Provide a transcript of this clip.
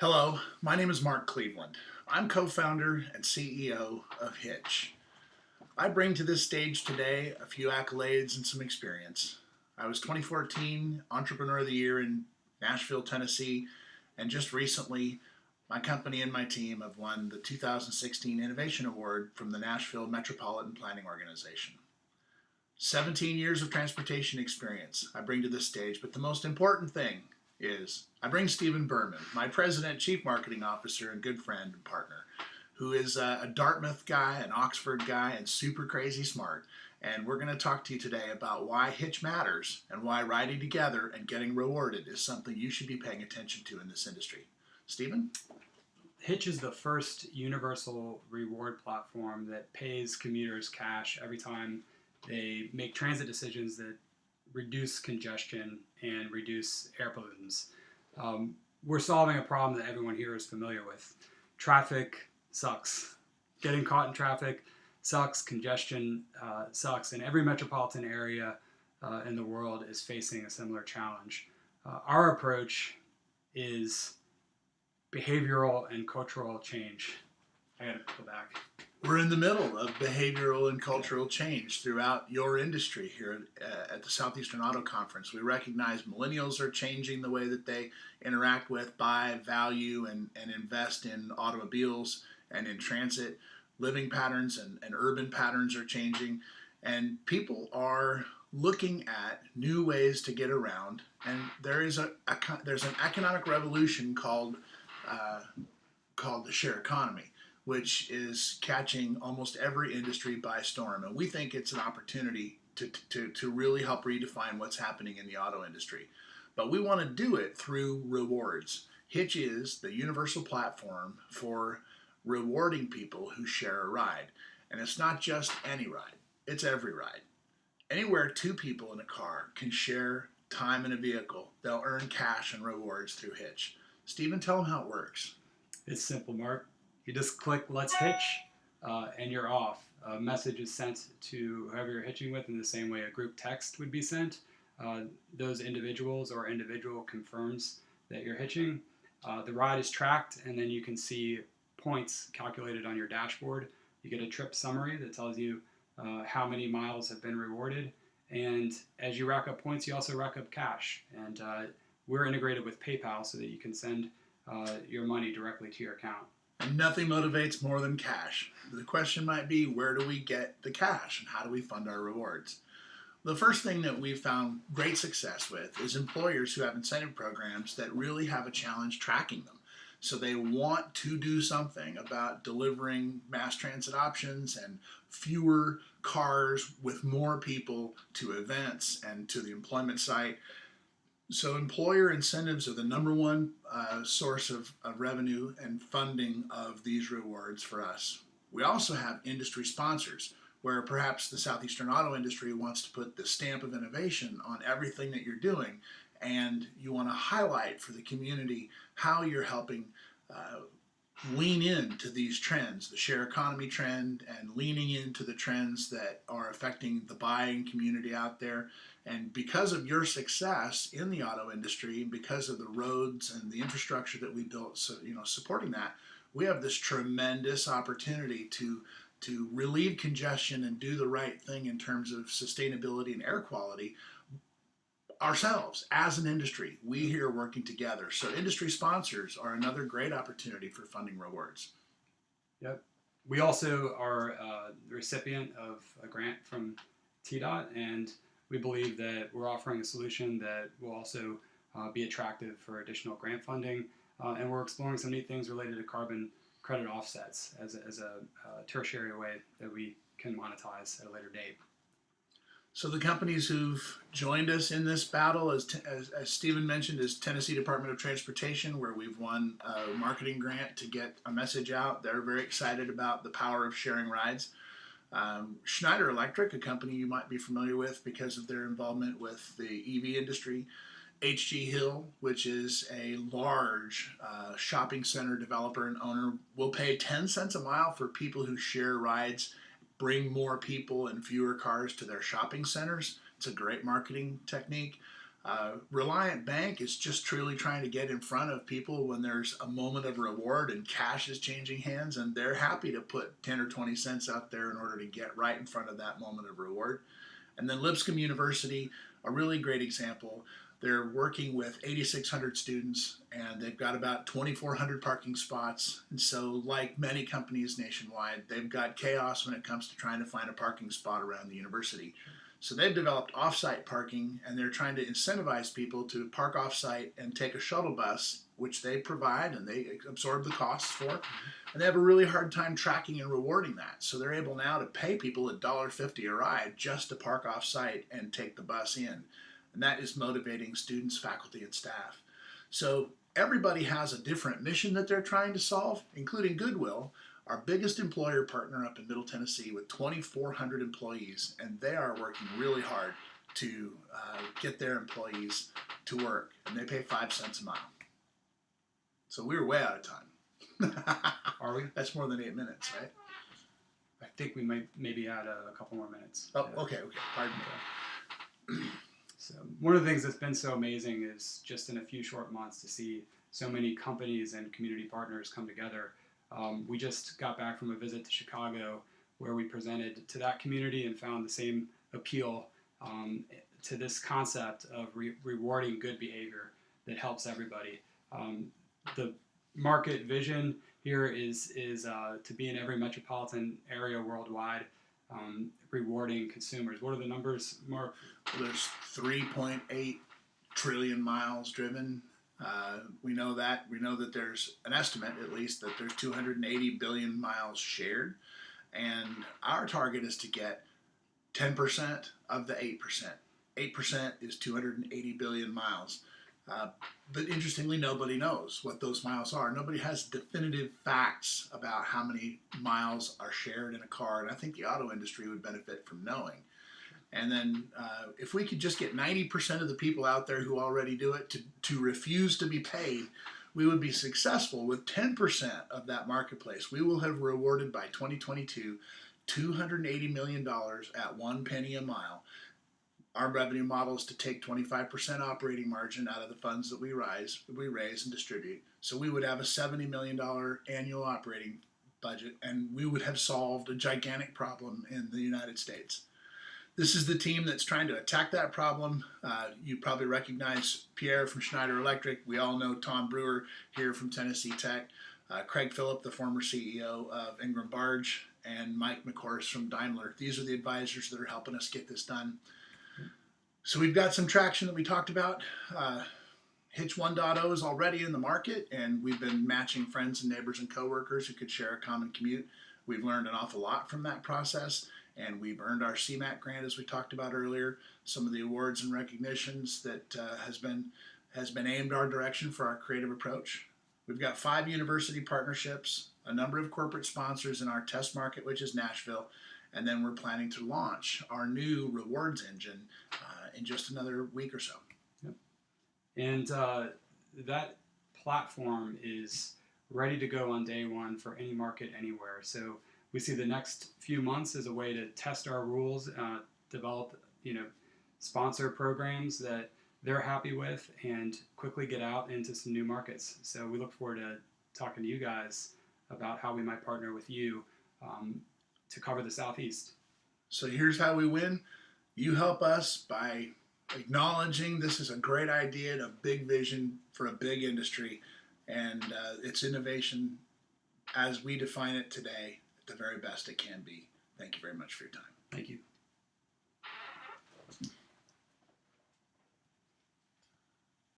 Hello, my name is Mark Cleveland. I'm co-founder and CEO of Hytch. I bring to this stage today a few accolades and some experience. I was 2014 Entrepreneur of the Year in Nashville, Tennessee, and just recently my company and my team have won the 2016 Innovation Award from the Nashville Metropolitan Planning Organization. 17 years of transportation experience I bring to this stage, but the most important thing is I bring Stephen Berman, my president, chief marketing officer, and good friend and partner, who is a Dartmouth guy, an Oxford guy, and super crazy smart. And we're going to talk to you today about why Hitch matters and why riding together and getting rewarded is something you should be paying attention to in this industry. Stephen? Hytch is the first universal reward platform that pays commuters cash every time they make transit decisions that reduce congestion and reduce air pollutants. We're solving a problem that everyone here is familiar with. Traffic sucks. Getting caught in traffic sucks. Congestion sucks. And every metropolitan area in the world is facing a similar challenge. Our approach is behavioral and cultural change. I gotta go back. We're in the middle of behavioral and cultural change throughout your industry here at the Southeastern Auto Conference. We recognize millennials are changing the way that they interact with, buy, value, and invest in automobiles and in transit. Living patterns and urban patterns are changing, and people are looking at new ways to get around. And there's an economic revolution called the share economy, which is catching almost every industry by storm. And we think it's an opportunity to really help redefine what's happening in the auto industry. But we want to do it through rewards. Hitch is the universal platform for rewarding people who share a ride. And it's not just any ride, it's every ride. Anywhere two people in a car can share time in a vehicle, they'll earn cash and rewards through Hitch. Stephen, tell them how it works. It's simple, Mark. You just click Let's Hitch, and you're off. A message is sent to whoever you're hitching with in the same way a group text would be sent. Those individuals or individual confirms that you're hitching. The ride is tracked, and then you can see points calculated on your dashboard. You get a trip summary that tells you how many miles have been rewarded. And as you rack up points, you also rack up cash. And we're integrated with PayPal so that you can send your money directly to your account. And nothing motivates more than cash. The question might be, where do we get the cash and how do we fund our rewards? The first thing that we've found great success with is employers who have incentive programs that really have a challenge tracking them. So they want to do something about delivering mass transit options and fewer cars with more people to events and to the employment site. So employer incentives are the number one source of revenue and funding of these rewards for us. We also have industry sponsors where perhaps the Southeastern auto industry wants to put the stamp of innovation on everything that you're doing, and you want to highlight for the community how you're helping lean into these trends, the share economy trend, and leaning into the trends that are affecting the buying community out there. And because of your success in the auto industry, and because of the roads and the infrastructure that we built, so supporting that, we have this tremendous opportunity to relieve congestion and do the right thing in terms of sustainability and air quality ourselves as an industry. We here are working together. So industry sponsors are another great opportunity for funding rewards. Yep. We also are the recipient of a grant from TDOT, and we believe that we're offering a solution that will also be attractive for additional grant funding. And we're exploring some neat things related to carbon credit offsets as a tertiary way that we can monetize at a later date. So the companies who've joined us in this battle, as Stephen mentioned, is Tennessee Department of Transportation, where we've won a marketing grant to get a message out. They're very excited about the power of sharing rides. Schneider Electric, a company you might be familiar with because of their involvement with the EV industry. HG Hill, which is a large shopping center developer and owner, will pay 10 cents a mile for people who share rides, bring more people and fewer cars to their shopping centers. It's a great marketing technique. Reliant Bank is just truly trying to get in front of people when there's a moment of reward and cash is changing hands, and they're happy to put 10 or 20 cents out there in order to get right in front of that moment of reward. And then Lipscomb University, a really great example. They're working with 8,600 students, and they've got about 2,400 parking spots. And so, like many companies nationwide, they've got chaos when it comes to trying to find a parking spot around the university. So they've developed off-site parking, and they're trying to incentivize people to park off-site and take a shuttle bus, which they provide and they absorb the costs for. And they have a really hard time tracking and rewarding that. So they're able now to pay people $1.50 a ride just to park off-site and take the bus in. And that is motivating students, faculty, and staff. So everybody has a different mission that they're trying to solve, including Goodwill, our biggest employer partner up in Middle Tennessee with 2,400 employees, and they are working really hard to get their employees to work, and they pay 5 cents a mile. So we were way out of time. Are we? That's more than 8 minutes, right? I think we might maybe add a couple more minutes. Oh, okay, pardon me. So one of the things that's been so amazing is just in a few short months to see so many companies and community partners come together. We just got back from a visit to Chicago where we presented to that community and found the same appeal to this concept of rewarding good behavior that helps everybody. The market vision here is to be in every metropolitan area worldwide, rewarding consumers. What are the numbers, Mark? Well, there's 3.8 trillion miles driven. We know that. We know that there's an estimate, at least, that there's 280 billion miles shared. And our target is to get 10% of the 8%. 8% is 280 billion miles. But interestingly, nobody knows what those miles are. Nobody has definitive facts about how many miles are shared in a car. And I think the auto industry would benefit from knowing. And then if we could just get 90% of the people out there who already do it to refuse to be paid, we would be successful with 10% of that marketplace. We will have rewarded by 2022 $280 million at 1 penny a mile. Our revenue model is to take 25% operating margin out of the funds that we raise and distribute. So we would have a $70 million annual operating budget, and we would have solved a gigantic problem in the United States. This is the team that's trying to attack that problem. You probably recognize Pierre from Schneider Electric. We all know Tom Brewer here from Tennessee Tech. Craig Phillip, the former CEO of Ingram Barge, and Mike McCourse from Daimler. These are the advisors that are helping us get this done. So we've got some traction that we talked about. Hytch 1.0 is already in the market, and we've been matching friends and neighbors and coworkers who could share a common commute. We've learned an awful lot from that process, and we've earned our CMAQ grant, as we talked about earlier. Some of the awards and recognitions that has been aimed our direction for our creative approach. We've got 5 university partnerships, a number of corporate sponsors in our test market, which is Nashville, and then we're planning to launch our new rewards engine in just another week or so. Yep. And that platform is ready to go on day one for any market anywhere. So we see the next few months as a way to test our rules, develop sponsor programs that they're happy with, and quickly get out into some new markets. So we look forward to talking to you guys about how we might partner with you to cover the Southeast. So here's how we win. You help us by acknowledging this is a great idea and a big vision for a big industry, and it's innovation as we define it today at the very best it can be. Thank you very much for your time. Thank you.